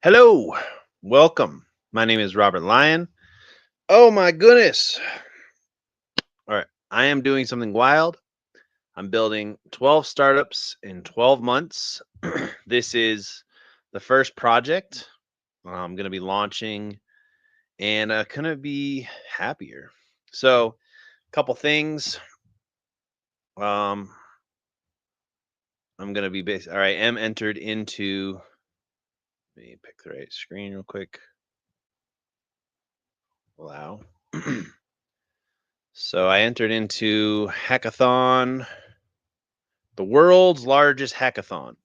Hello, welcome. My name is Robert Lyon. Oh my goodness. All right, I am doing something wild. I'm building 12 startups in 12 months. This is the first project I'm going to be launching and couldn't be happier. So, a couple things. Um, I'm going to be based. All right, am entered into. Let me pick the right screen real quick. Allow. So I entered into hackathon, the world's largest hackathon.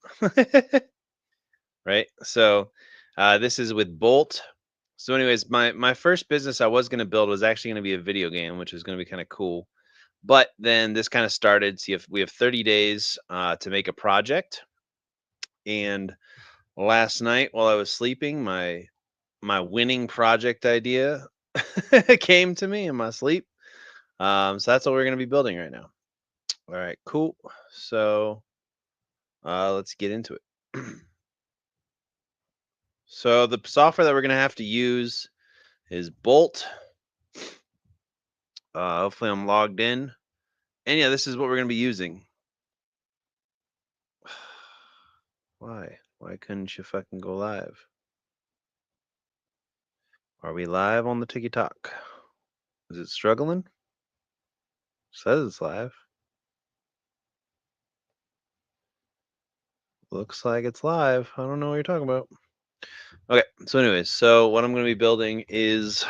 Right? So this is with Bolt. So, anyways, my first business I was going to build was actually going to be a video game, which was going to be kind of cool. But then this kind of started. See, if we have 30 days to make a project, and last night while I was sleeping, my winning project idea came to me in my sleep. So that's what we're going to be building right now. All right, cool. So let's get into it. So the software that we're going to have to use is Bolt. Hopefully I'm logged in. And yeah, this is what we're going to be using. Why? Why couldn't you fucking go live? Are we live on the TikTok? Is it struggling? Says it's live. Looks like it's live. I don't know what you're talking about. Okay, so anyways, so what I'm going to be building is,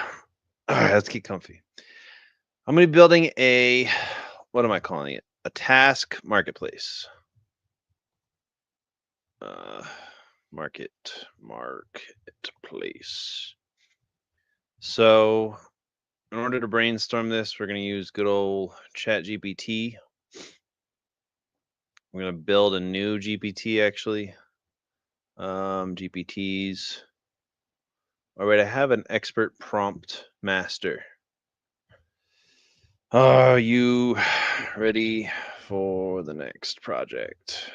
all right, let's get comfy. I'm going to be building a, what am I calling it? A task marketplace. Uh, marketplace. So, in order to brainstorm this, we're going to use good old Chat GPT. We're going to build a new GPT actually. GPTs. All right, I have an expert prompt master. Are you ready for the next project?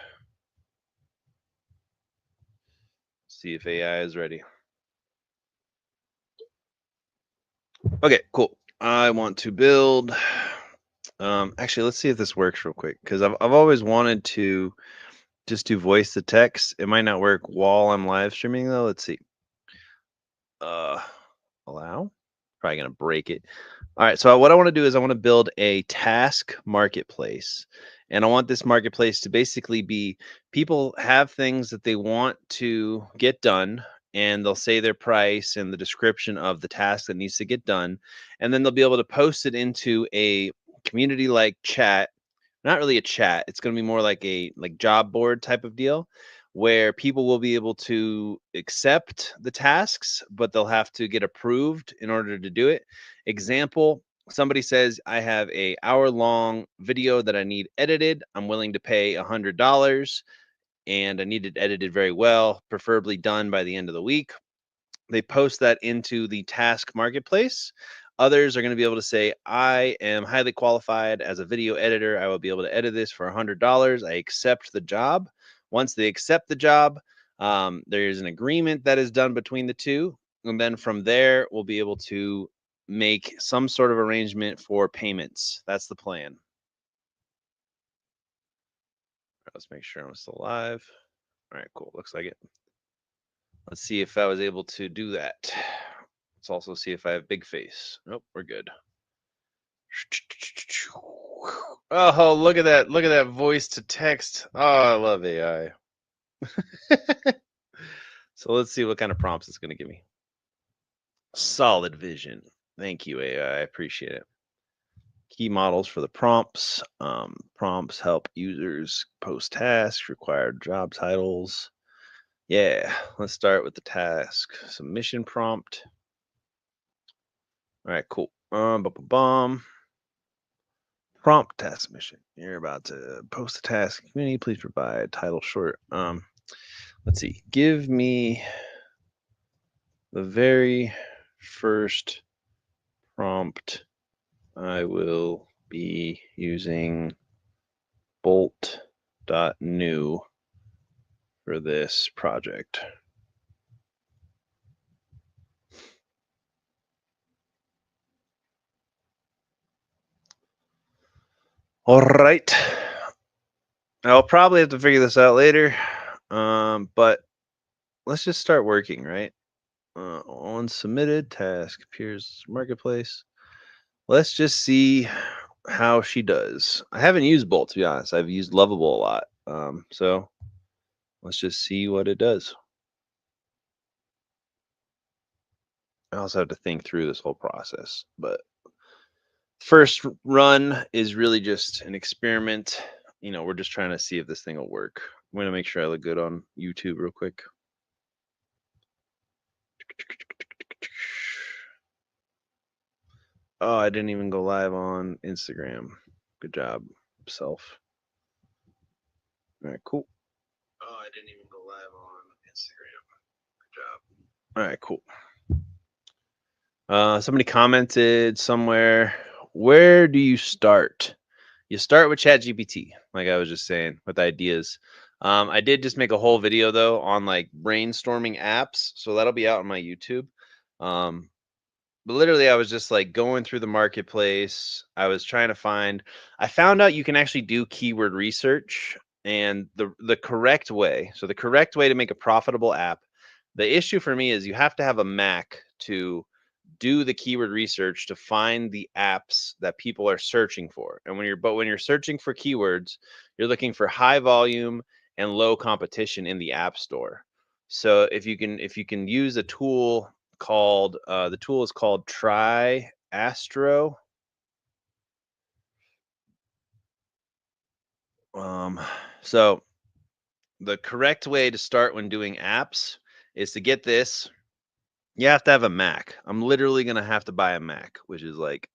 See if AI is ready. Okay, cool. I want to build. Actually, let's see if this works real quick because I've always wanted to just do voice to text. It might not work while I'm live streaming though. Let's see. Uh, allow. Probably gonna break it. All right. So what I want to do is I want to build a task marketplace, and I want this marketplace to basically be people have things that they want to get done, and they'll say their price and the description of the task that needs to get done, and then they'll be able to post it into a community like chat. Not really a chat. It's going to be more like a job board type of deal where people will be able to accept the tasks, but they'll have to get approved in order to do it. Example, somebody says, I have a hour long video that I need edited. I'm willing to pay $100 and I need it edited very well, preferably done by the end of the week. They post that into the task marketplace. Others are going to be able to say, I am highly qualified as a video editor. I will be able to edit this for $100. I accept the job. Once they accept the job, there's an agreement that is done between the two. And then from there, we'll be able to make some sort of arrangement for payments. That's the plan. Let's make sure I'm still live. All right, cool. Looks like it. Let's see if I was able to do that. Let's also see if I have big face. Nope, we're good. Oh, look at that. Look at that voice to text. Oh, I love AI. So let's see what kind of prompts it's going to give me. Solid vision. Thank you, AI. I appreciate it. Key models for the prompts. Prompts help users post tasks, required job titles. Yeah, let's start with the task submission prompt. All right, cool. Prompt task mission. You're about to post a task. Community, please provide title short. Let's see. Give me the very first prompt. I will be using bolt.new for this project. All right. I'll probably have to figure this out later. But let's just start working, right? On submitted task appears marketplace. Let's just see how she does. I haven't used Bolt, to be honest. I've used Lovable a lot. So let's just see what it does. I also have to think through this whole process, but first run is really just an experiment. We're just trying to see if this thing will work. I'm going to make sure I look good on YouTube real quick. Oh, I didn't even go live on Instagram. Good job, self. All right, cool. Oh, I didn't even go live on Instagram. Good job. All right, cool. Somebody commented somewhere, where do you start? You start with ChatGPT, like I was just saying, with ideas. I did just make a whole video though on like brainstorming apps, so that'll be out on my YouTube. But literally, I was just like going through the marketplace. I was trying to find. I found out you can actually do keyword research, and the correct way. So the correct way to make a profitable app. The issue for me is you have to have a Mac to do the keyword research to find the apps that people are searching for. And when you're searching for keywords, you're looking for high volume and low competition in the app store. So if you can use a tool called the tool is called Try Astro. Um, so the correct way to start when doing apps is to get this. You have to have a Mac. I'm literally gonna have to buy a Mac, which is like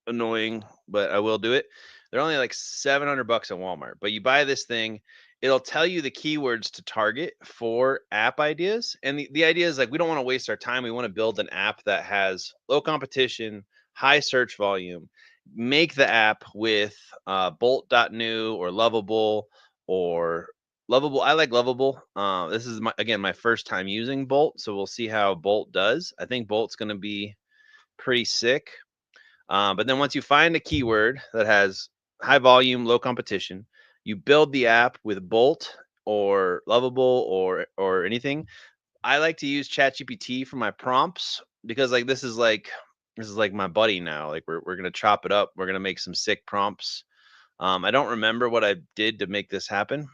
annoying, but I will do it. They're only like $700 at Walmart. But you buy this thing, it'll tell you the keywords to target for app ideas. And the idea is like we don't want to waste our time. We want to build an app that has low competition, high search volume. Make the app with Bolt.new or Lovable or Lovable. I like Lovable. This is my first time using Bolt, so we'll see how Bolt does. I think Bolt's going to be pretty sick. But then once you find a keyword that has high volume, low competition, you build the app with Bolt or Lovable or anything. I like to use ChatGPT for my prompts because this is like my buddy now. Like we're gonna chop it up. We're gonna make some sick prompts. I don't remember what I did to make this happen.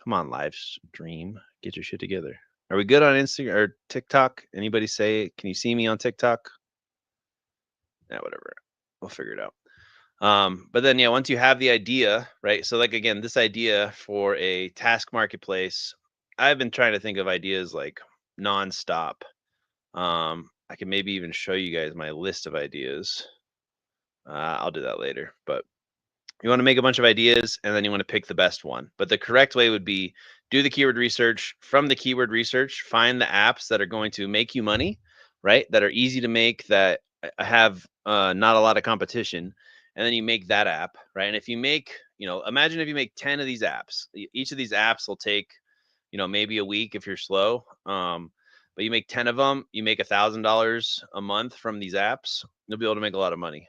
Come on, live stream. Get your shit together. Are we good on Instagram or TikTok? Anybody say, can you see me on TikTok? Yeah, whatever. We'll figure it out. But then yeah, once you have the idea, right? So like again, this idea for a task marketplace, I've been trying to think of ideas like nonstop. I can maybe even show you guys my list of ideas. I'll do that later. But you want to make a bunch of ideas and then you want to pick the best one. But the correct way would be do the keyword research. From the keyword research, find the apps that are going to make you money, right? That are easy to make, that have not a lot of competition. And then you make that app, right? And if you make, imagine if you make 10 of these apps. Each of these apps will take, maybe a week if you're slow. But you make 10 of them, you make $1,000 a month from these apps. You'll be able to make a lot of money.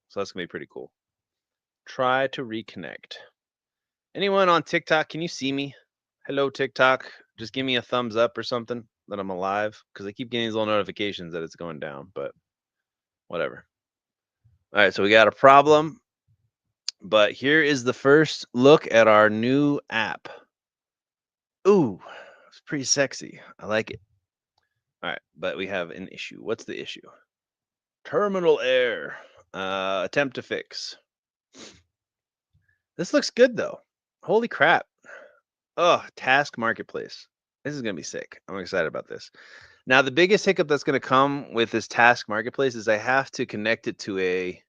So that's gonna be pretty cool. Try to reconnect. Anyone on TikTok? Can you see me? Hello, TikTok. Just give me a thumbs up or something that I'm alive, because I keep getting these little notifications that it's going down, but whatever. All right, so we got a problem, but here is the first look at our new app. Ooh, it's pretty sexy. I like it. All right, but we have an issue. What's the issue? Terminal error. Attempt to fix. This looks good though. Holy crap. Oh, Task Marketplace. This is going to be sick. I'm excited about this. Now, the biggest hiccup that's going to come with this Task Marketplace is I have to connect it to a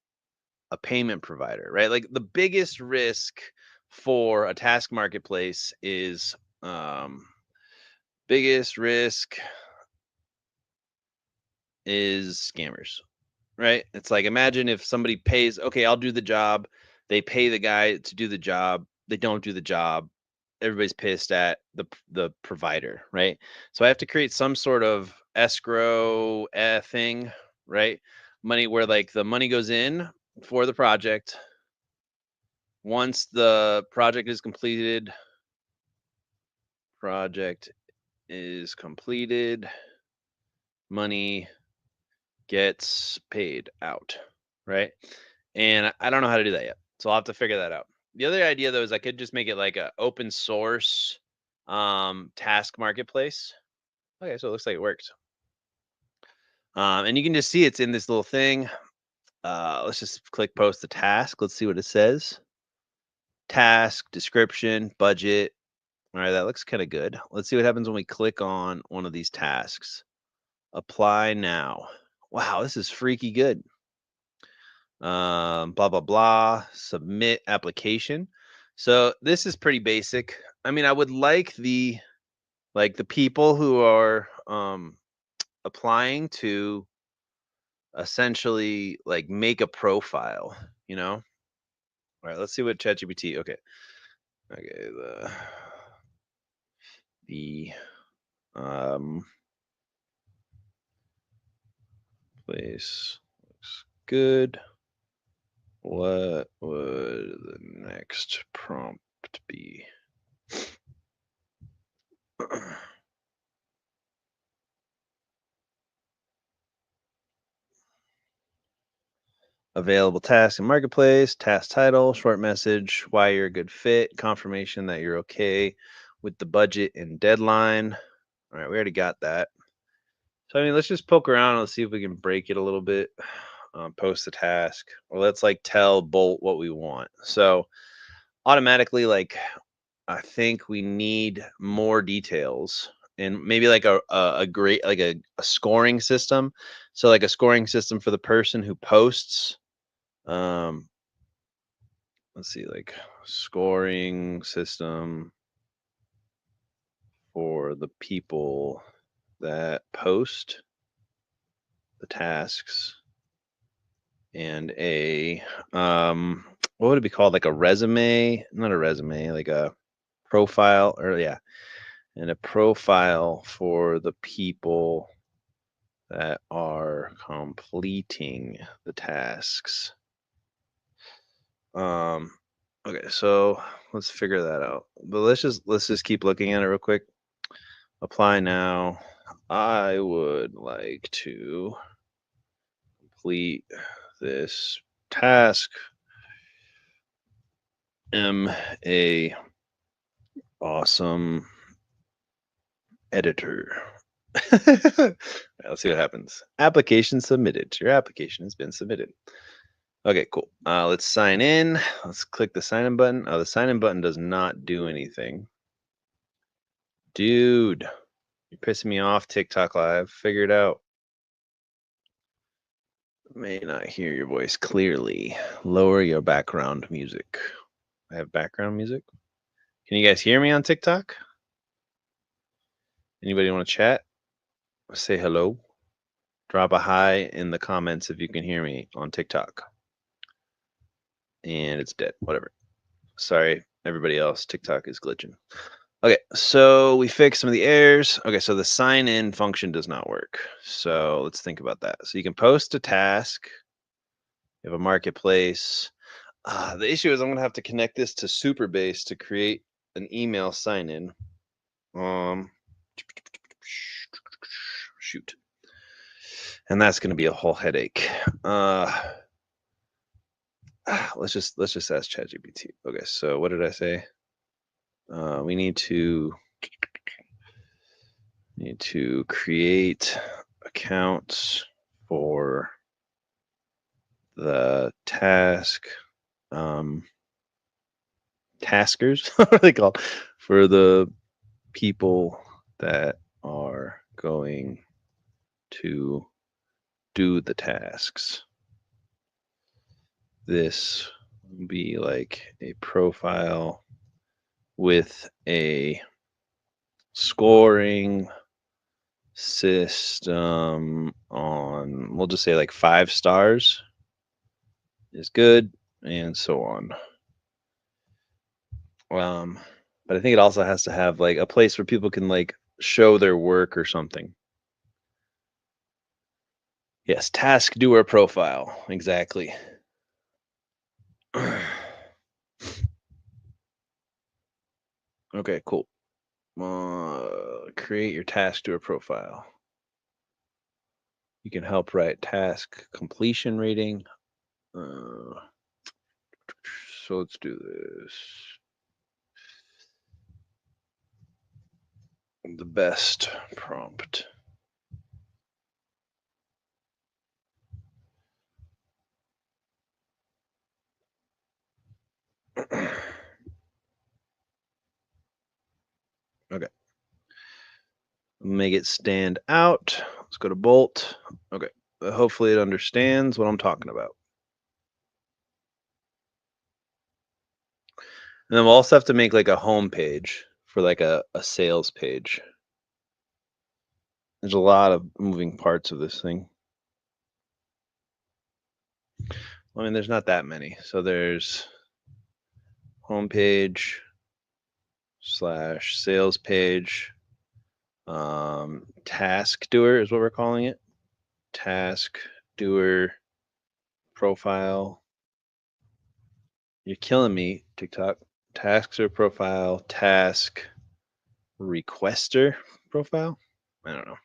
payment provider, right? Like the biggest risk for a Task Marketplace is biggest risk is scammers, right? It's like imagine if somebody pays, okay, I'll do the job. They pay the guy to do the job. They don't do the job. Everybody's pissed at the provider, right? So I have to create some sort of escrow thing, right? Money where like the money goes in for the project. Once the project is completed, money gets paid out, right? And I don't know how to do that yet, so I'll have to figure that out. The other idea though is I could just make it like a open source task marketplace. Okay, so it looks like it works. And you can just see it's in this little thing. Let's just click post the task. Let's see what it says. Task, description, budget. All right, that looks kind of good. Let's see what happens when we click on one of these tasks. Apply now. Wow, this is freaky good. Blah, blah, blah. Submit application. So this is pretty basic. I mean, I would like the people who are applying to essentially like make a profile, you know? All right, let's see what ChatGPT. Okay. The place looks good. What would the next prompt be? Available tasks in marketplace, task title, short message, why you're a good fit, confirmation that you're okay with the budget and deadline. All right, we already got that. So I mean, let's just poke around. Let's see if we can break it a little bit. Post the task, or let's like tell Bolt what we want. So automatically, like, I think we need more details and maybe like a great like a scoring system. So like a scoring system for the person who posts. Let's see, like scoring system for the people that post the tasks, and a what would it be called? Like a resume, not a resume, like a profile, or yeah, and a profile for the people that are completing the tasks. Okay, so let's figure that out. But let's just keep looking at it real quick. Apply now. I would like to complete this task. Am a awesome editor. Let's see what happens. Application submitted. Your application has been submitted. Okay, cool. Let's sign in. Let's click the sign in button. Oh, the sign in button does not do anything. Dude, you're pissing me off, TikTok Live. Figure it out. May not hear your voice clearly. Lower your background music. I have background music. Can you guys hear me on TikTok? Anybody want to chat? Say hello. Drop a hi in the comments if you can hear me on TikTok. And it's dead. Whatever. Sorry, everybody else. TikTok is glitching. Okay, so we fixed some of the errors. Okay, so the sign in function does not work. So let's think about that. So you can post a task. You have a marketplace. The issue is I'm going to have to connect this to Superbase to create an email sign in. Shoot. And that's going to be a whole headache. Let's just ask ChatGPT. Okay, so what did I say? We need to create accounts for the task taskers. What are they called? For the people that are going to do the tasks. This will be like a profile with a scoring system on, we'll just say like 5 stars is good, and so on. But I think it also has to have like a place where people can like show their work or something. Yes, task doer profile, exactly. Okay, cool. Create your task to a profile. You can help write task completion rating. Uh, so let's do this. The best prompt. Okay. Make it stand out. Let's go to Bolt. Okay. Hopefully it understands what I'm talking about. And then we'll also have to make like a home page for like a sales page. There's a lot of moving parts of this thing. I mean, there's not that many. So there's homepage / sales page. Task doer is what we're calling it. Task doer profile. You're killing me, TikTok. Tasks or profile. Task requester profile. I don't know.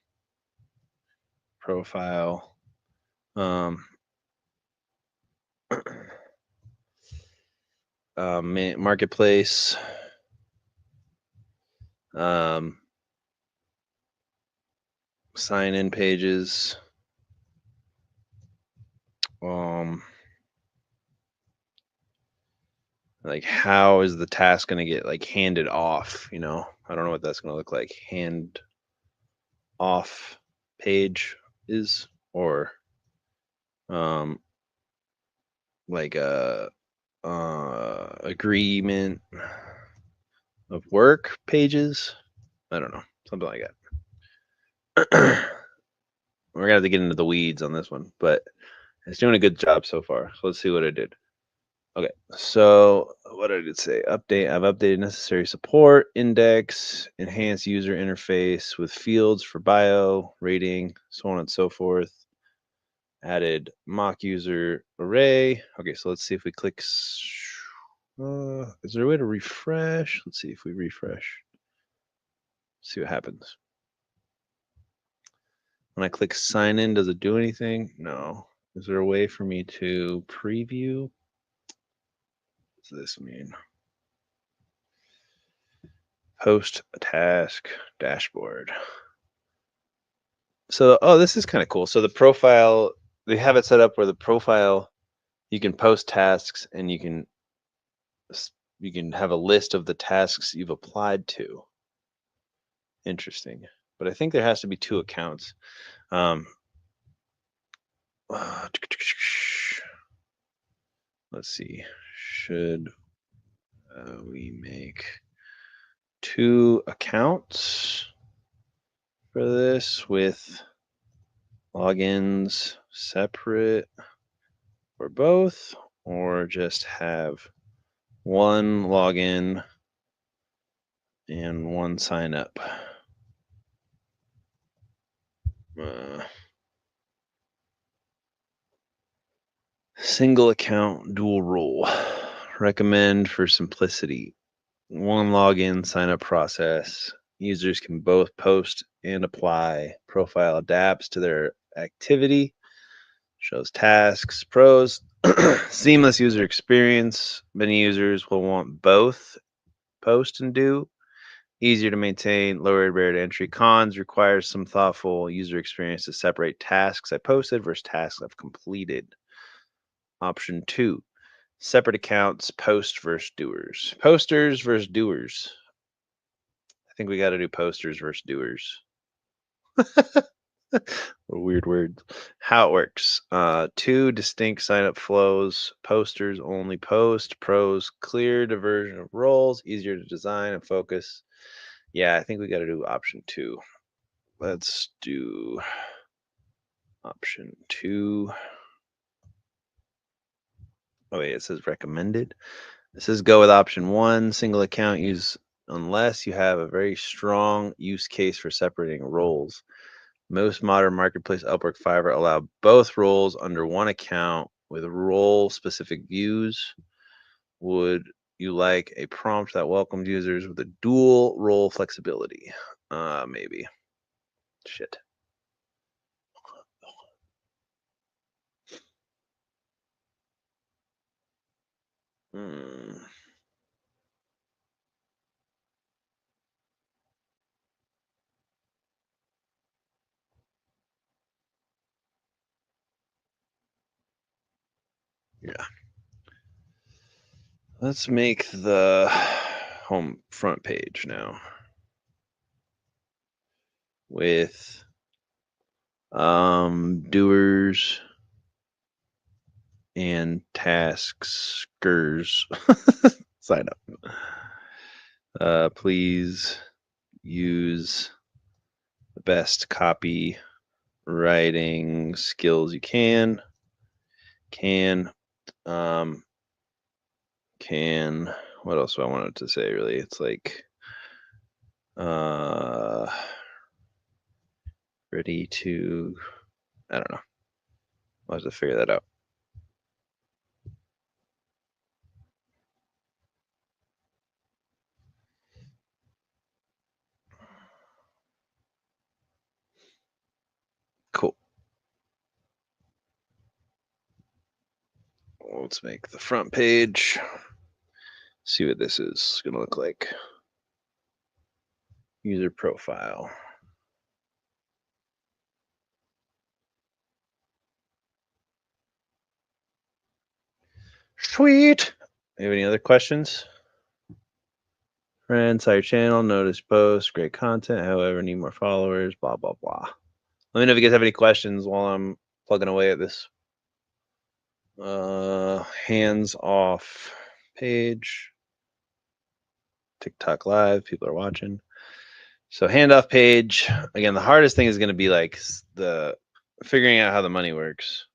Profile. Marketplace. Sign in pages. Like how is the task going to get like handed off? You know, I don't know what that's going to look like. Hand off page is, or like a agreement of work pages. I don't know, something like that. We're gonna have to get into the weeds on this one, but it's doing a good job so far. So let's see what I did. Okay, so what did it say? Update. I've updated necessary support, index, enhanced user interface with fields for bio, rating, so on and so forth. Added mock user array. Okay, so let's see if we click. Is there a way to refresh? Let's see if we refresh. See what happens. When I click sign in, does it do anything? No. Is there a way for me to preview? What does this mean? Post a task dashboard. So, oh, this is kind of cool. So the profile, they have it set up where the profile, you can post tasks and you can have a list of the tasks you've applied to. Interesting. But I think there has to be 2 accounts. Let's see. Should we make 2 accounts for this with logins separate for both, or just have 1 login and 1 sign up? Single account, dual role. Recommend for simplicity. 1 login sign up process. Users can both post and apply. Profile adapts to their activity. Shows tasks. Pros. Seamless user experience. Many users will want both post and do. Easier to maintain, lower barrier to entry. Cons, requires some thoughtful user experience to separate tasks I posted versus tasks I've completed. Option 2, separate accounts, post versus doers. Posters versus doers. I think we got to do posters versus doers. Weird words. How it works. 2 distinct sign up flows. Posters only post. Pros, clear diversion of roles, easier to design and focus. Yeah, I think we got to do option 2. Let's do option 2. Oh, wait, it says recommended. It says go with option 1, single account use unless you have a very strong use case for separating roles. Most modern marketplace, Upwork, Fiverr allow both roles under 1 account with role-specific views. would you like a prompt that welcomes users with a dual role flexibility? Maybe. Shit. Hmm. Yeah. Let's make the home front page now with doers and taskers. Sign up. Please use the best copy writing skills you can. Um, what else do I want it to say? Really, it's like uh, ready to. I don't know. I'll have to figure that out. Cool. Let's make the front page. See what this is going to look like. User profile. Sweet. You have any other questions? Friends, saw your channel, notice posts, great content. However, need more followers, blah, blah, blah. Let me know if you guys have any questions while I'm plugging away at this. Hands off page. TikTok live, people are watching. So handoff page. Again, the hardest thing is going to be like the figuring out how the money works.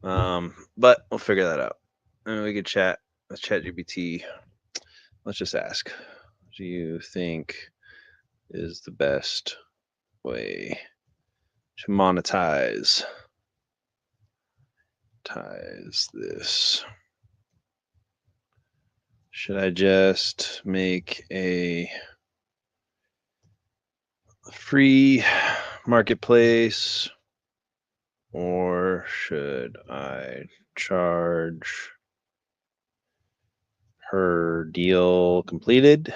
But we'll figure that out. And we could chat with ChatGPT. Let's just ask. Do you think is the best way to monetize this? Should I just make a free marketplace, or should I charge per deal completed?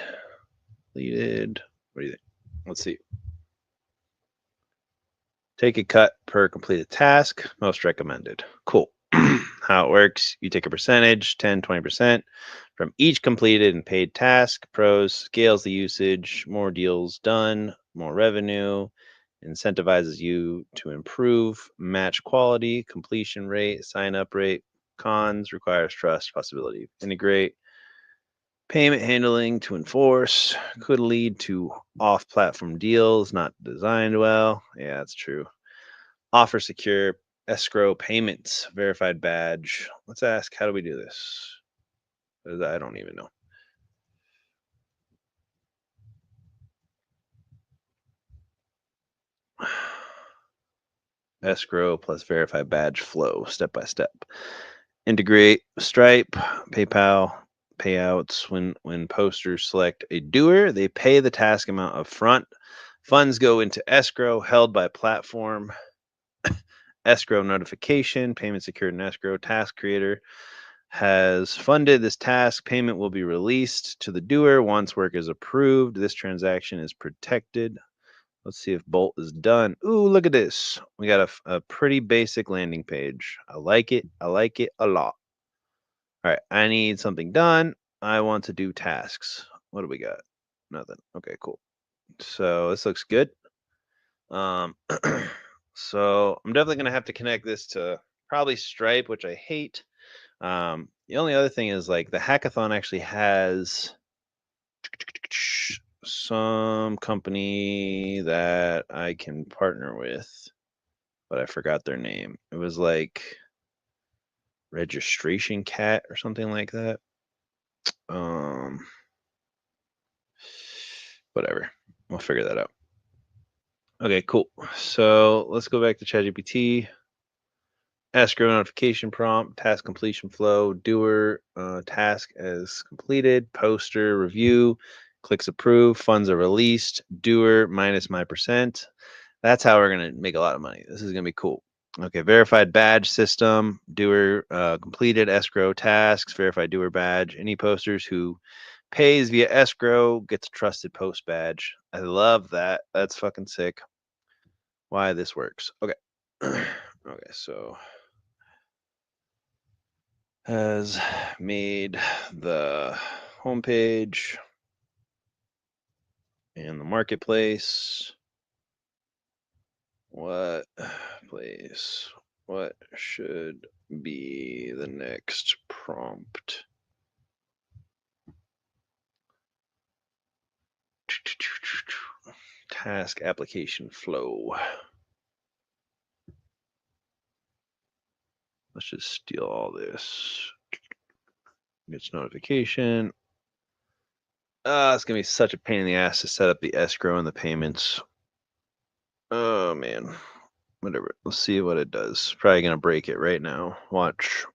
What do you think? Let's see. Take a cut per completed task, most recommended. Cool. How it works, you take a percentage, 10, 20% from each completed and paid task. Pros, scales the usage, more deals done, more revenue, incentivizes you to improve match quality, completion rate, sign up rate. Cons, requires trust, possibility. Integrate payment handling to enforce, could lead to off platform deals not designed well. Yeah, that's true. Offer secure escrow payments, verified badge. Let's ask, how do we do this? I don't even know. Escrow plus verified badge flow, step by step. Integrate Stripe, PayPal, payouts. When posters select a doer, they pay the task amount up front. Funds go into escrow held by platform. Escrow notification, payment secured in escrow. Task creator has funded this task. Payment will be released to the doer once work is approved. This transaction is protected. Let's see if Bolt is done. Ooh, look at this. We got a pretty basic landing page. I like it. I like it a lot. All right, I need something done. I want to do tasks. What do we got? Nothing. Okay, cool. So this looks good. So I'm definitely gonna have to connect this to probably Stripe, which I hate. The only other thing is like the hackathon actually has some company that I can partner with, but I forgot their name. It was like Registration Cat or something like that. Whatever. We'll figure that out. Okay, cool. So let's go back to ChatGPT. escrow notification prompt, task completion flow, doer, task as completed, poster, review, clicks approve, funds are released, doer minus my percent. That's how we're going to make a lot of money. This is going to be cool. Okay, verified badge system, doer completed escrow tasks, verified doer badge. Any posters who pays via escrow gets a trusted post badge. I love that. That's fucking sick. Why this works. Okay. Okay, so has made the homepage and the marketplace. What place? What should be the next prompt? Task application flow. Let's just steal all this. Gets notification. It's gonna be such a pain in the ass to set up the escrow and the payments. Oh man. Whatever. Let's see what it does. Probably gonna break it right now. Watch.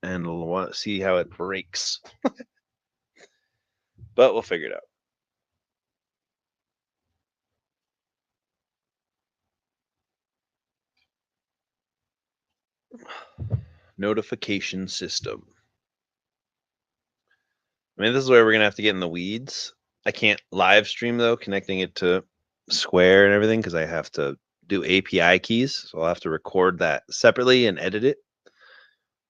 And we'll see how it breaks. But we'll figure it out. Notification system. I mean, this is where we're gonna have to get in the weeds. I can't live stream though, connecting it to Square and everything because I have to do API keys. So I'll have to record that separately and edit it.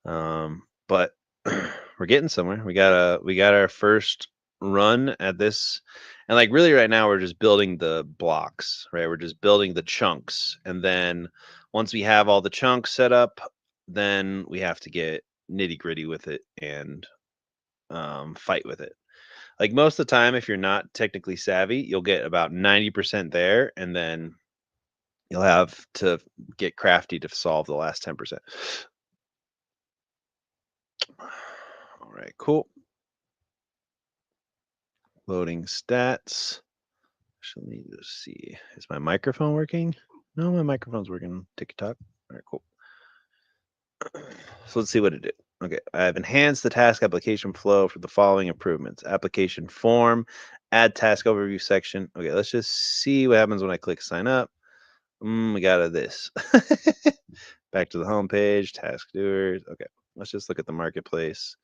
But we're getting somewhere. We got our first run at this, and like really right now we're just building the blocks, right? We're just building the chunks, and then once we have all the chunks set up, then we have to get nitty gritty with it and fight with it. Like most of the time, if you're not technically savvy, you'll get about 90% there, and then you'll have to get crafty to solve the last 10%. All right, cool. Loading stats. Actually, let me just see. Is my microphone working? No, my microphone's working. TikTok. All right, cool. So let's see what it did. Okay, I've enhanced the task application flow for the following improvements. Application form, add task overview section. Okay, let's just see what happens when I click sign up. We got this. Back to the home page, task doers. Okay, let's just look at the marketplace.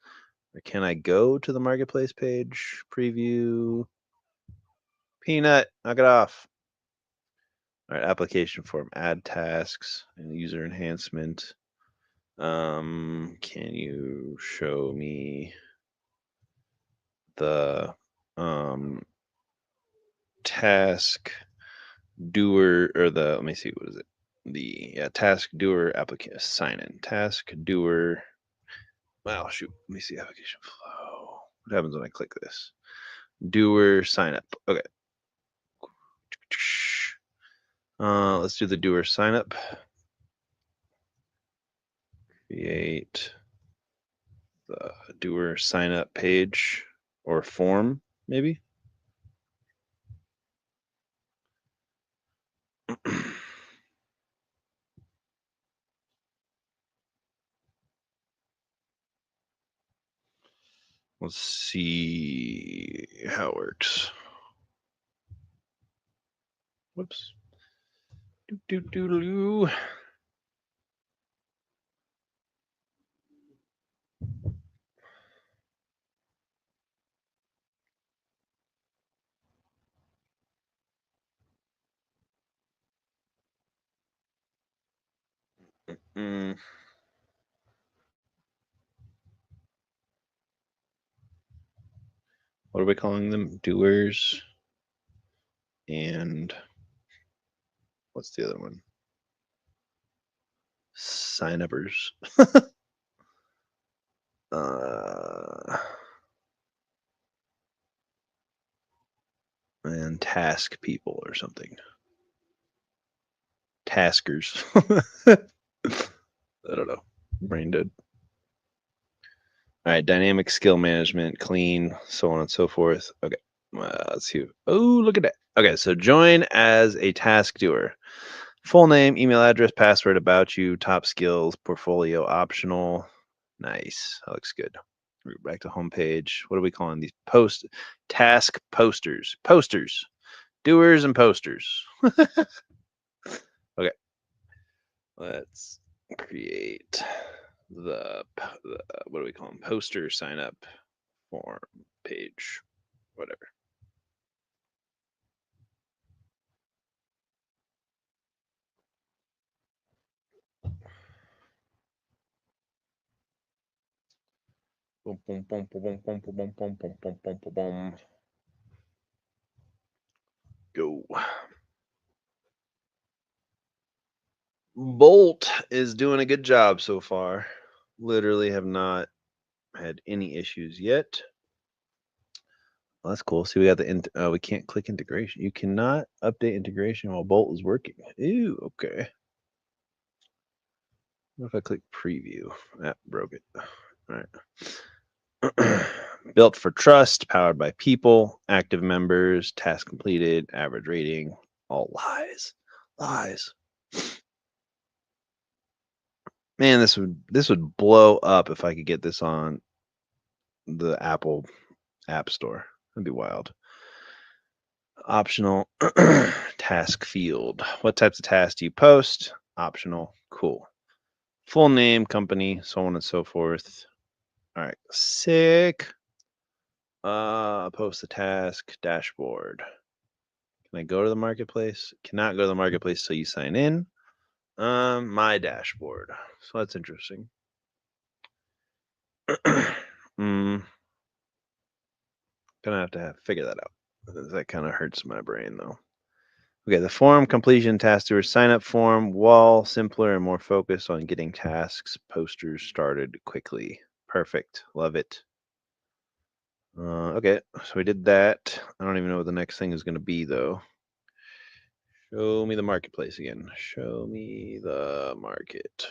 Or can I go to the marketplace page? Preview. Peanut, knock it off. All right, application form, add tasks and user enhancement. Can you show me the task doer or the, let me see, what is it? The task doer application sign in. Task doer. Well, shoot. Let me see application flow. What happens when I click this? Doer sign up. Okay. Let's do the doer sign up. Create the doer sign up page or form, maybe. Let's see how it works. Whoops. Do. What are we calling them? Doers. And what's the other one? Sign uppers. And task people or something. Taskers. I don't know. Brain dead. All right, dynamic skill management, clean, so on and so forth. Okay, let's see. Oh, look at that. Okay, so join as a task doer. Full name, email address, password, about you, top skills, portfolio optional. Nice. That looks good. We're back to homepage. What are we calling these? Task posters. Posters. Doers and posters. Okay. Let's create the what do we call them? Poster sign up form page. Whatever. Boom, boom, boom, boom, boom, boom, boom, boom, boom, boom, boom, boom, boom, boom. Go. Bolt is doing a good job so far. Literally have not had any issues yet. Well, that's cool. See, we got the we can't click integration. You cannot update integration while Bolt is working. Ew. Okay. What if I click preview? That broke it. All right. Built for trust, powered by people, active members, task completed, average rating, all lies. Lies. Man, this would blow up if I could get this on the Apple App Store. That'd be wild. Optional task field. What types of tasks do you post? Optional. Cool. Full name, company, so on and so forth. All right. Sick. Post the task dashboard. Can I go to the marketplace? Cannot go to the marketplace till you sign in. My dashboard. So that's interesting. Gonna have to figure that out. That kind of hurts my brain though. Okay, the form completion task doer sign up form, wall, simpler and more focused on getting tasks, posters started quickly. Perfect. Love it. Okay, so we did that. I don't even know what the next thing is going to be though. Show me the marketplace again. Show me the marketplace.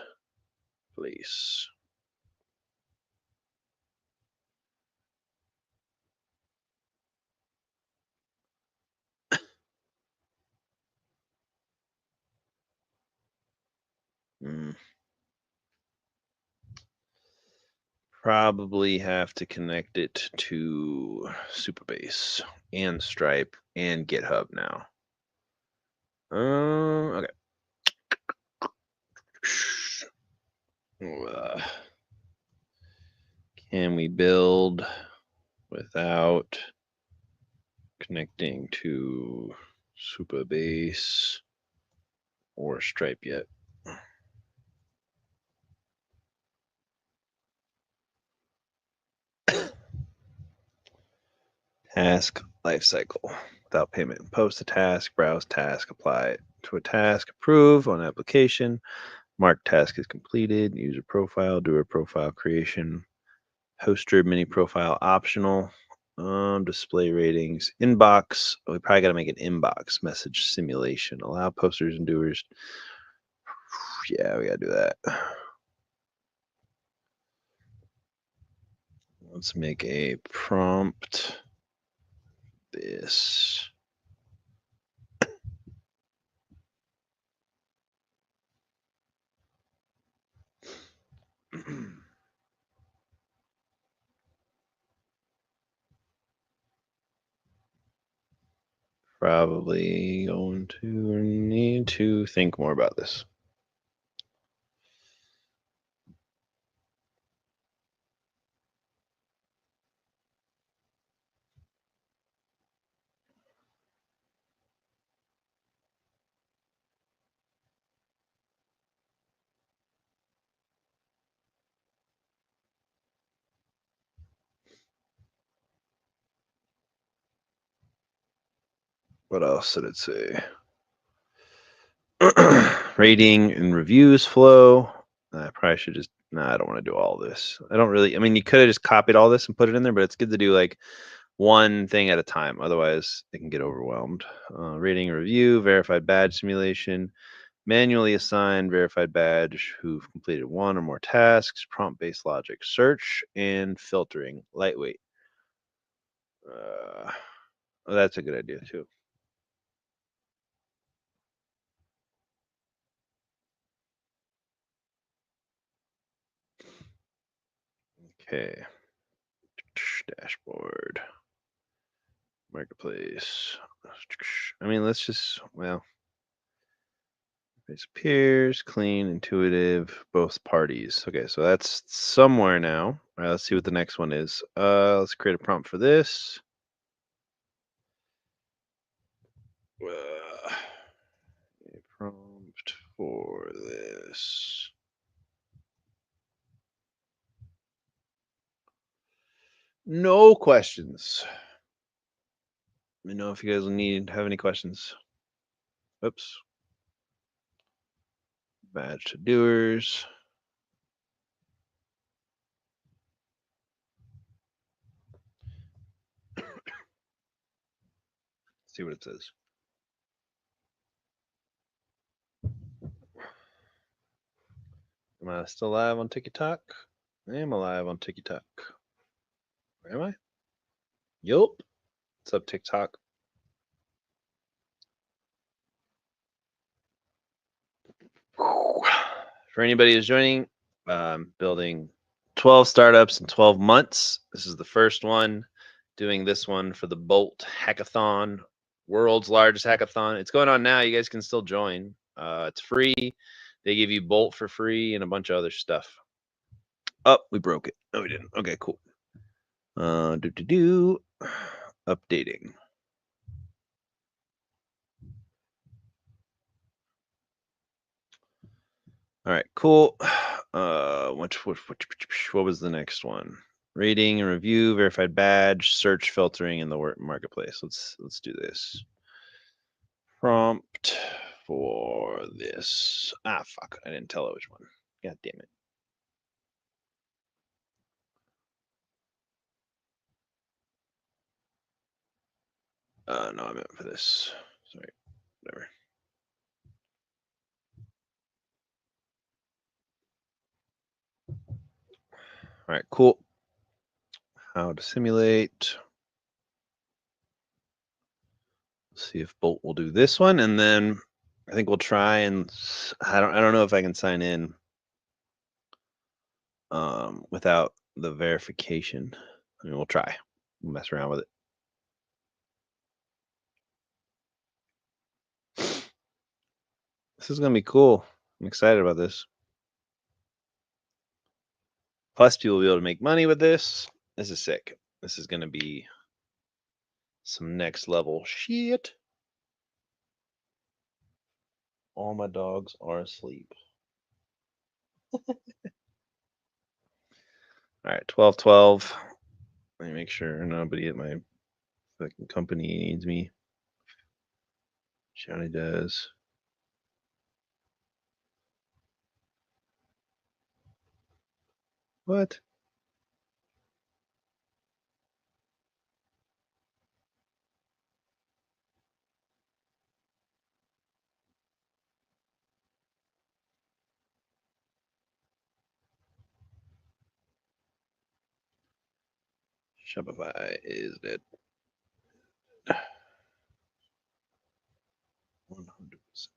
Probably have to connect it to Supabase and Stripe and GitHub now. Okay. Can we build without connecting to Supabase or Stripe yet? Task lifecycle. Without payment. Post a task, browse task, apply it to a task, approve on application, mark task is completed, user profile, doer profile creation, poster mini profile optional, display ratings, inbox. We probably got to make an inbox message simulation. Allow posters and doers. Yeah, we got to do that. Let's make a prompt. This. Probably going to need to think more about this. What else did it say? Rating and reviews flow. I probably should just. I don't want to do all this. I don't really. I mean, you could have just copied all this and put it in there, but it's good to do like one thing at a time. Otherwise, it can get overwhelmed. Rating and review, verified badge simulation, manually assigned verified badge who've completed one or more tasks, prompt-based logic, search, and filtering. Lightweight. Well, that's a good idea too. Okay. Dashboard. Marketplace. I mean, let's just, well, it appears clean, intuitive, both parties. Okay, so that's somewhere now. All right, let's see what the next one is. Let's create a prompt for this. A prompt for this. No questions. Let me know if you guys have any questions. Oops. Badge to doers. See what it says. Am I still live on TikTok? I am alive on TikTok. Where am I? Yup. What's up, TikTok? For anybody who's joining, building 12 startups in 12 months. This is the first one. Doing this one for the Bolt Hackathon, world's largest hackathon. It's going on now. You guys can still join. It's free. They give you Bolt for free and a bunch of other stuff. Oh, we broke it. No, we didn't. Okay, cool. Updating. All right, cool. What was the next one? Rating and review, verified badge, search filtering in the work marketplace. Let's do this. Prompt for this. Ah, fuck! I didn't tell it which one. God damn it. No, I meant for this. Sorry, whatever. All right, cool. How to simulate. See if Bolt will do this one, and then I think we'll try and I don't know if I can sign in without the verification. I mean, we'll try. We'll mess around with it. This is gonna be cool. I'm excited about this. Plus, people will be able to make money with this. This is sick. This is gonna be some next level shit. All my dogs are asleep. All right, 12:12. Let me make sure nobody at my fucking company needs me. Johnny does. What? Shopify is dead. 100%.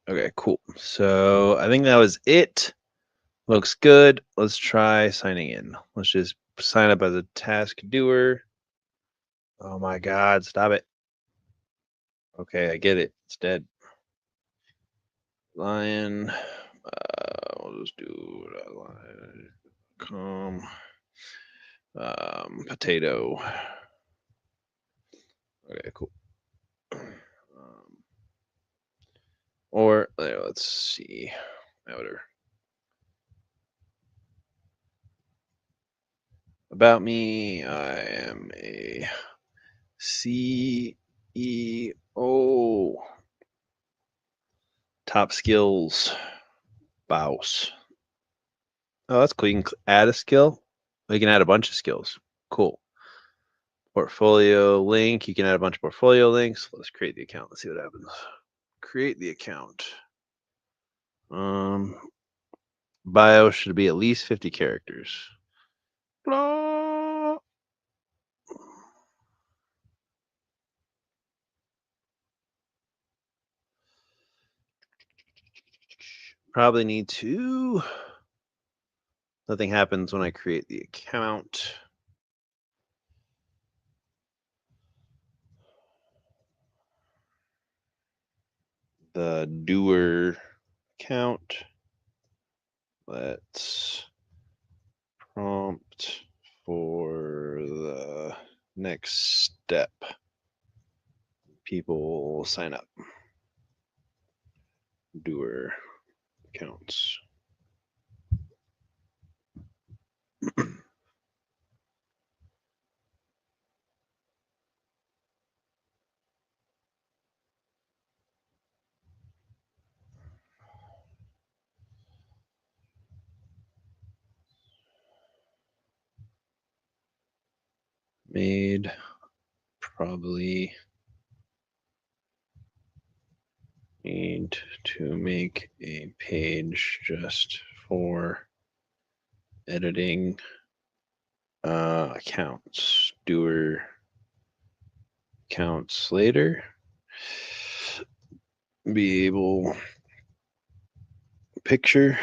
Okay, cool. So I think that was it. Looks good. Let's try signing in. Let's just sign up as a task doer. Oh my God, stop it. Okay, I get it. It's dead. Lion. We'll just do lion.com. Potato. Okay, cool. Or let's see. Outer. About me, I am a CEO. Top skills. Bouse. Oh, that's cool. You can add a skill. You can add a bunch of skills. Cool. Portfolio link. You can add a bunch of portfolio links. Let's create the account. Let's see what happens. Create the account. Bio should be at least 50 characters. Blah. Probably need to. Nothing happens when I create the account. The doer account. Let's prompt for the next step. People sign up. Doer accounts. Made probably need to make a page just for editing accounts. Doer accounts later. Be able picture.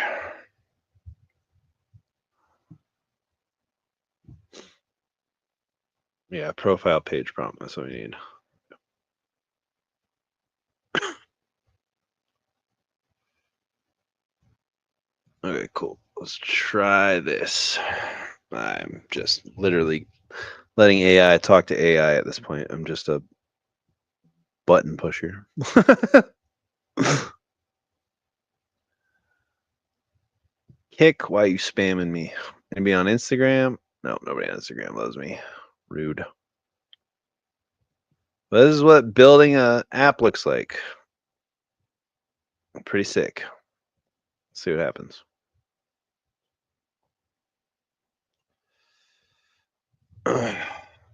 Yeah, profile page prompt. That's what we need. Okay, cool. Let's try this. I'm just literally letting AI talk to AI at this point. I'm just a button pusher. Kick, why you spamming me? Anybody on Instagram? No, nobody on Instagram loves me. Rude. But this is what building an app looks like. Pretty sick. Let's see what happens.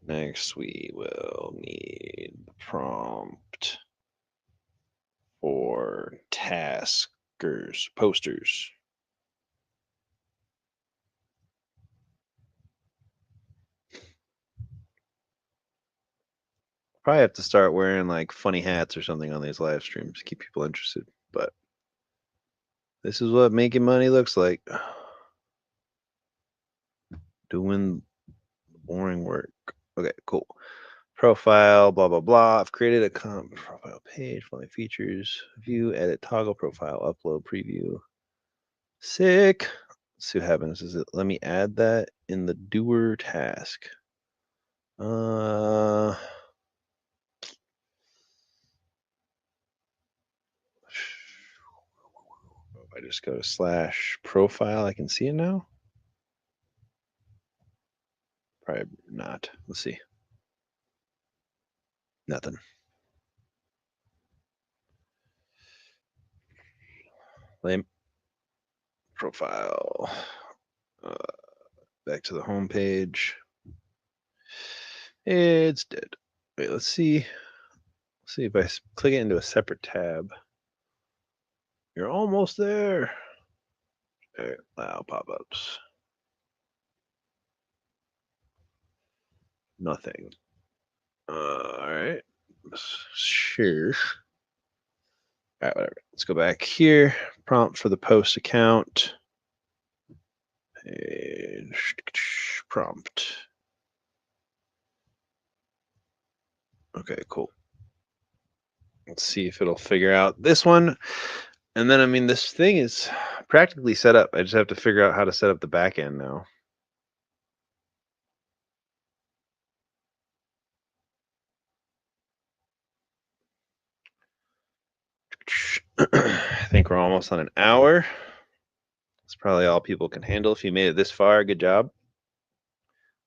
Next, we will need the prompt for taskers, posters. Probably have to start wearing like funny hats or something on these live streams to keep people interested. But this is what making money looks like. Doing boring work. Okay, cool. Profile, blah, blah, blah. I've created a profile page, following features, view, edit, toggle profile, upload, preview. Sick. Let's see what happens. Is it let me add that in the doer task? If I just go to slash profile, I can see it now. Probably not. Let's see. Nothing. Lame. Profile. Back to the home page. It's dead. Wait, let's see. Let's see if I click it into a separate tab. You're almost there. Allow pop-ups. Nothing. All right. Sure. All right, whatever. Let's go back here. Prompt for the post account. Page prompt. Okay, cool. Let's see if it'll figure out this one. And then, I mean, this thing is practically set up. I just have to figure out how to set up the back end now. I think we're almost on an hour. That's probably all people can handle. If you made it this far, good job.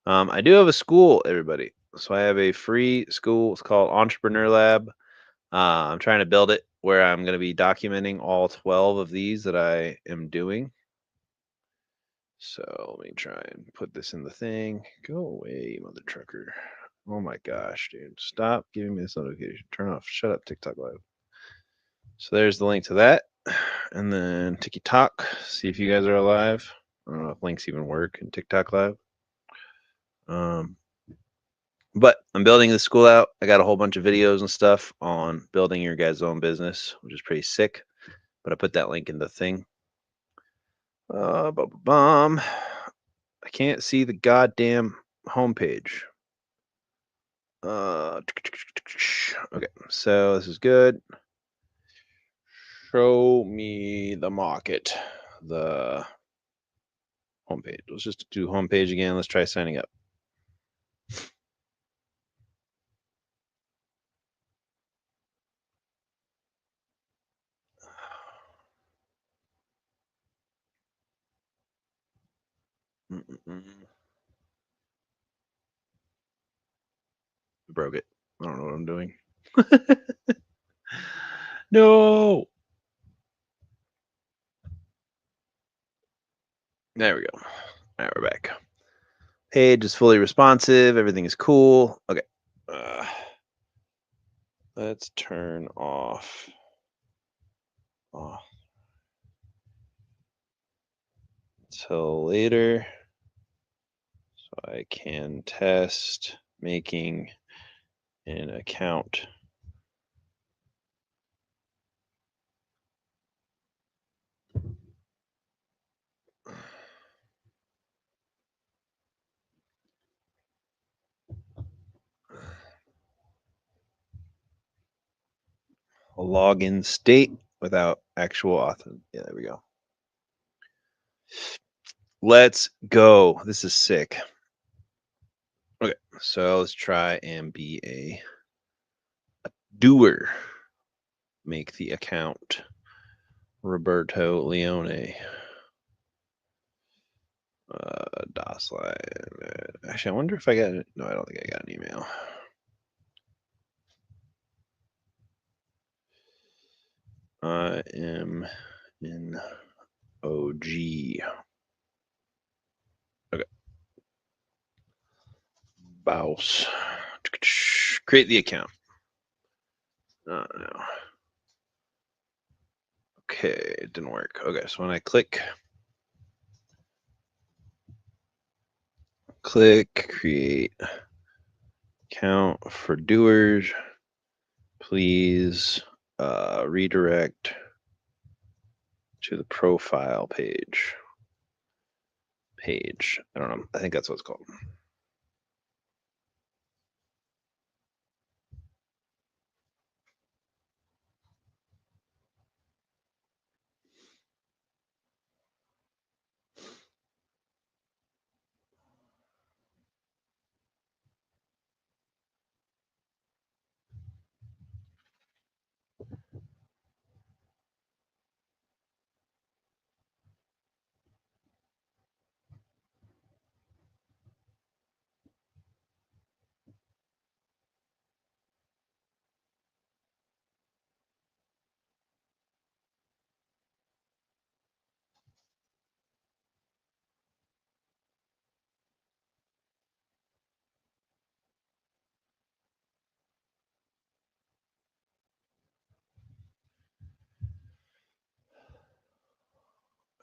I do have a school, everybody. So I have a free school. It's called Entrepreneur Lab. I'm trying to build it where I'm going to be documenting all 12 of these that I am doing. So let me try and put this in the thing. Go away, mother trucker. Oh my gosh, dude. Stop giving me this notification. Turn off. Shut up, TikTok Live. So there's the link to that. And then TikTok. See if you guys are alive. I don't know if links even work in TikTok Live. But I'm building the school out. I got a whole bunch of videos and stuff on building your guys' own business, which is pretty sick. But I put that link in the thing. Bomb. I can't see the goddamn homepage. Okay, so this is good. Show me the market, the homepage. Let's just do homepage again. Let's try signing up. Broke it. I don't know what I'm doing. No. There we go. All right, we're back. Page is fully responsive. Everything is cool. Okay. Let's turn off. Till later. So I can test making an account. A login state without actual author. Yeah, there we go. Let's go. This is sick. Okay, so let's try and be a doer. Make the account Roberto Leone. DOSLine. Actually, I wonder if I got it. No, I don't think I got an email. I am in OG. Okay. Bouse. Create the account. No. Okay, it didn't work. Okay, so when I click create account for doers, please redirect to the profile page. I don't know. I think that's what it's called.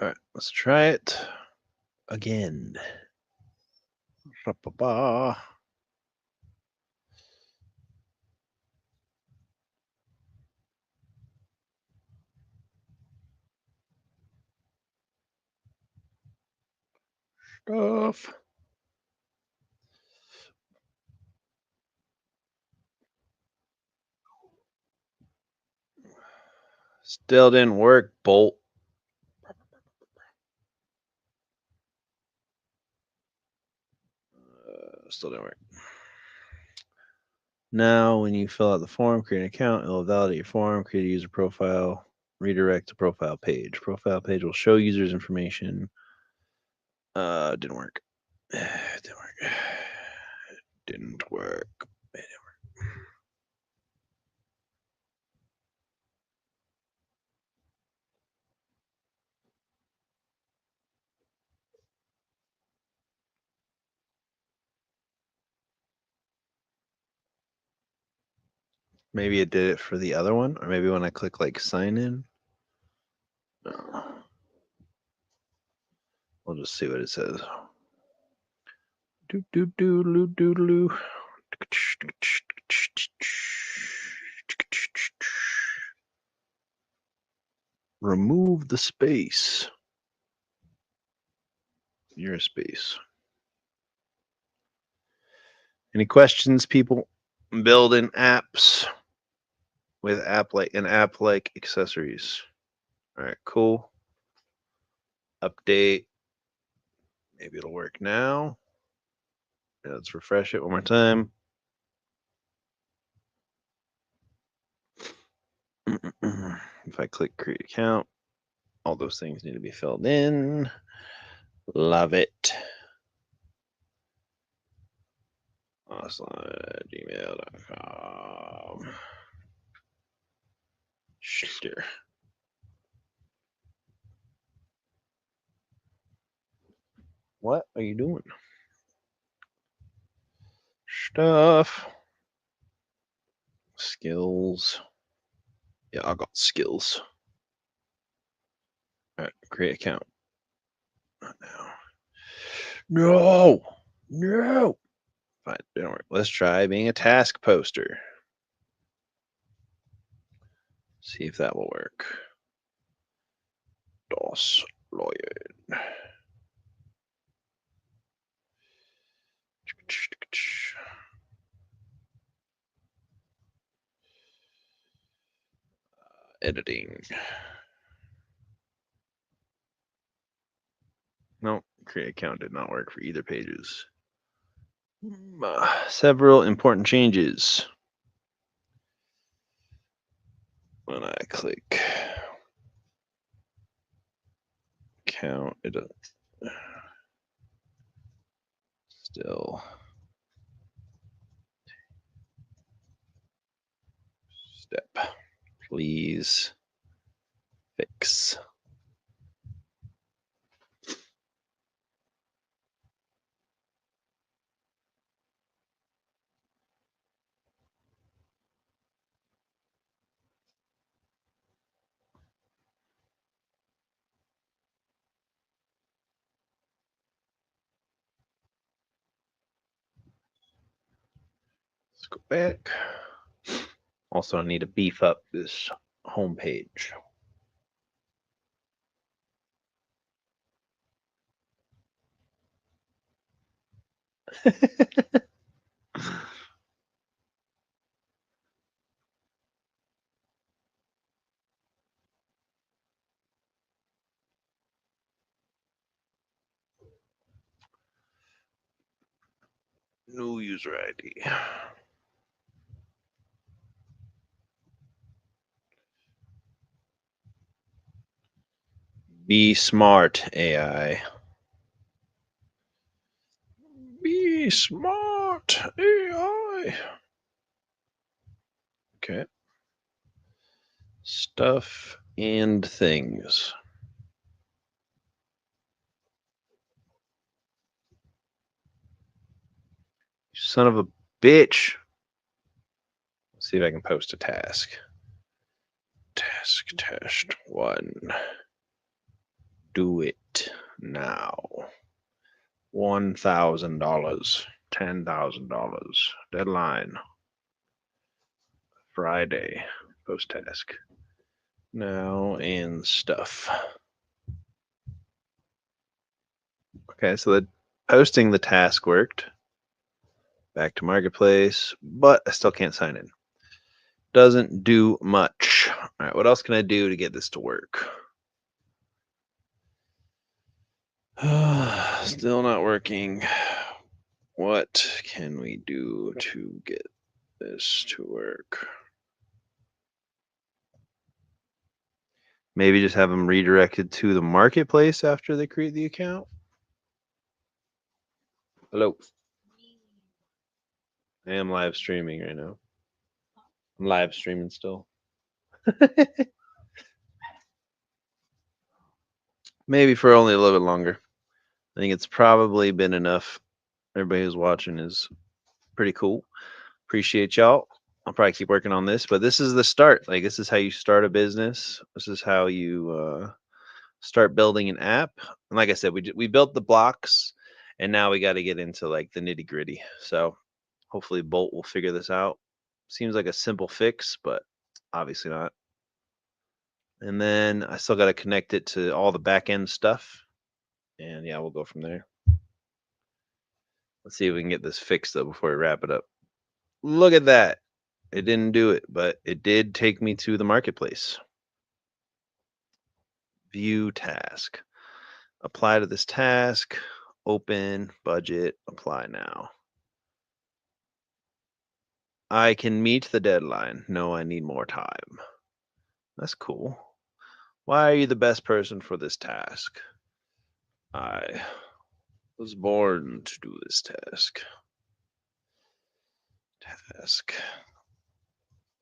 All right, let's try it again. Stuff. Still didn't work, Bolt. Still didn't work. Now, when you fill out the form, create an account, it will validate your form, create a user profile, redirect to profile page. Profile page will show users information. Didn't work. Didn't work. Didn't work. Maybe it did it for the other one, or maybe when I click like sign in. We'll just see what it says. Remove the space. Eurospace. Any questions, people? Building apps with app-like accessories. All right, cool. Update. Maybe it'll work now. Let's refresh it one more time. If I click create account, all those things need to be filled in. Love it. Gmail.com. Sure. What are you doing? Stuff. Skills. Yeah, I got skills. All right, create account. Not now. No. No. Fine, don't worry. Let's try being a task poster. See if that will work. DOS lawyer. Editing. No, create account did not work for either pages. Several important changes. When I click count, it still step. Please fix. Let's go back. Also, I need to beef up this homepage. New user ID. Be smart, AI. Be smart, AI. Okay. Stuff and things. Son of a bitch. Let's see if I can post a task. Task test 1. Do it now. $1,000. $10,000. Deadline. Friday. Post task. Now and stuff. Okay, so the posting the task worked. Back to marketplace, but I still can't sign in. Doesn't do much. All right, what else can I do to get this to work? Still not working. What can we do to get this to work? Maybe just have them redirected to the marketplace after they create the account. Hello. I am live streaming right now. I'm live streaming still. Maybe for only a little bit longer. I think it's probably been enough. Everybody who's watching is pretty cool. Appreciate y'all. I'll probably keep working on this, but this is the start. Like, this is how you start a business. This is how you start building an app. And like I said, we built the blocks, and now we got to get into like the nitty gritty. So hopefully Bolt will figure this out. Seems like a simple fix, but obviously not. And then I still got to connect it to all the back end stuff. And yeah, we'll go from there. Let's see if we can get this fixed though before we wrap it up. Look at that. It didn't do it, but it did take me to the marketplace. View task. Apply to this task. Open, budget, apply now. I can meet the deadline. No, I need more time. That's cool. Why are you the best person for this task? I was born to do this task.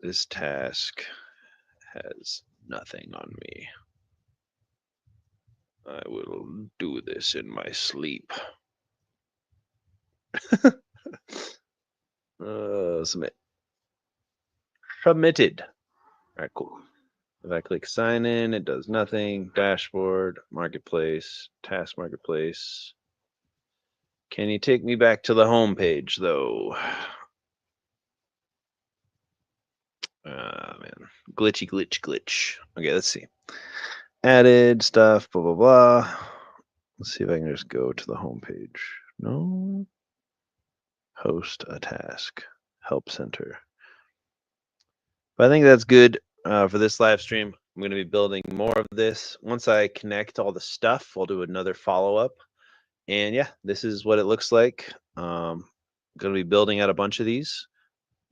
This task has nothing on me. I will do this in my sleep. Submit. Submitted. All right, cool. If I click sign in, it does nothing. Dashboard, marketplace, task marketplace. Can you take me back to the home page though? Man, glitch. Okay, let's see. Added stuff, blah blah blah. Let's see if I can just go to the home page. No. Host a task. Help center. But I think that's good for this live stream. I'm going to be building more of this. Once I connect all the stuff, I'll do another follow-up. And yeah, this is what it looks like. Going to be building out a bunch of these.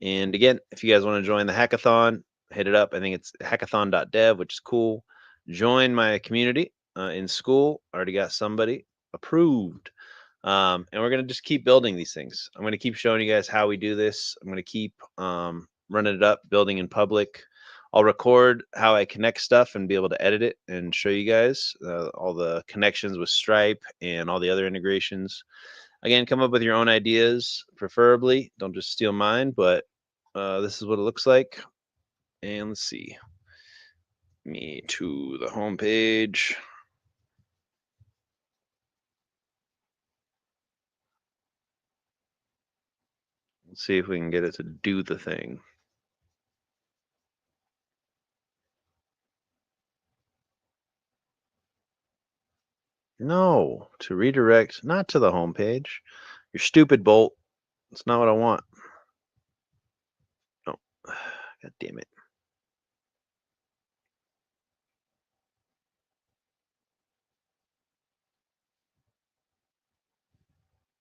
And again, if you guys want to join the hackathon, hit it up. I think it's hackathon.dev, which is cool. Join my community in school. Already got somebody approved. And we're going to just keep building these things. I'm going to keep showing you guys how we do this. I'm going to keep running it up, building in public. I'll record how I connect stuff and be able to edit it and show you guys all the connections with Stripe and all the other integrations. Again, come up with your own ideas, preferably. Don't just steal mine, but this is what it looks like. And let's see. Me to the home page. Let's see if we can get it to do the thing. No, to redirect, not to the home page. Your stupid Bolt. That's not what I want. No. God damn it.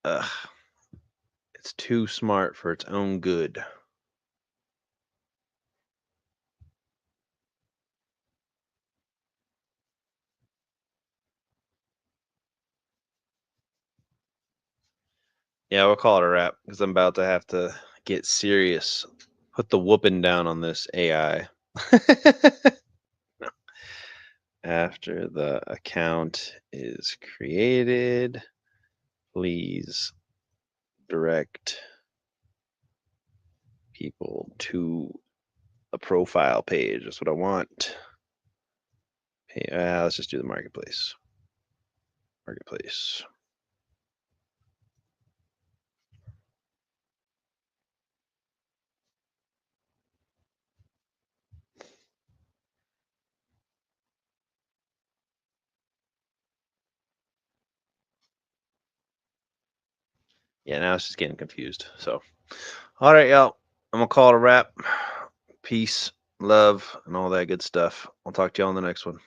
Ugh. It's too smart for its own good. Yeah, we'll call it a wrap because I'm about to have to get serious. Put the whooping down on this AI. After the account is created, please direct people to a profile page. That's what I want. Hey, let's just do the marketplace. Marketplace. Yeah, now it's just getting confused. So, all right, y'all. I'm gonna call it a wrap. Peace, love, and all that good stuff. I'll talk to y'all on the next one.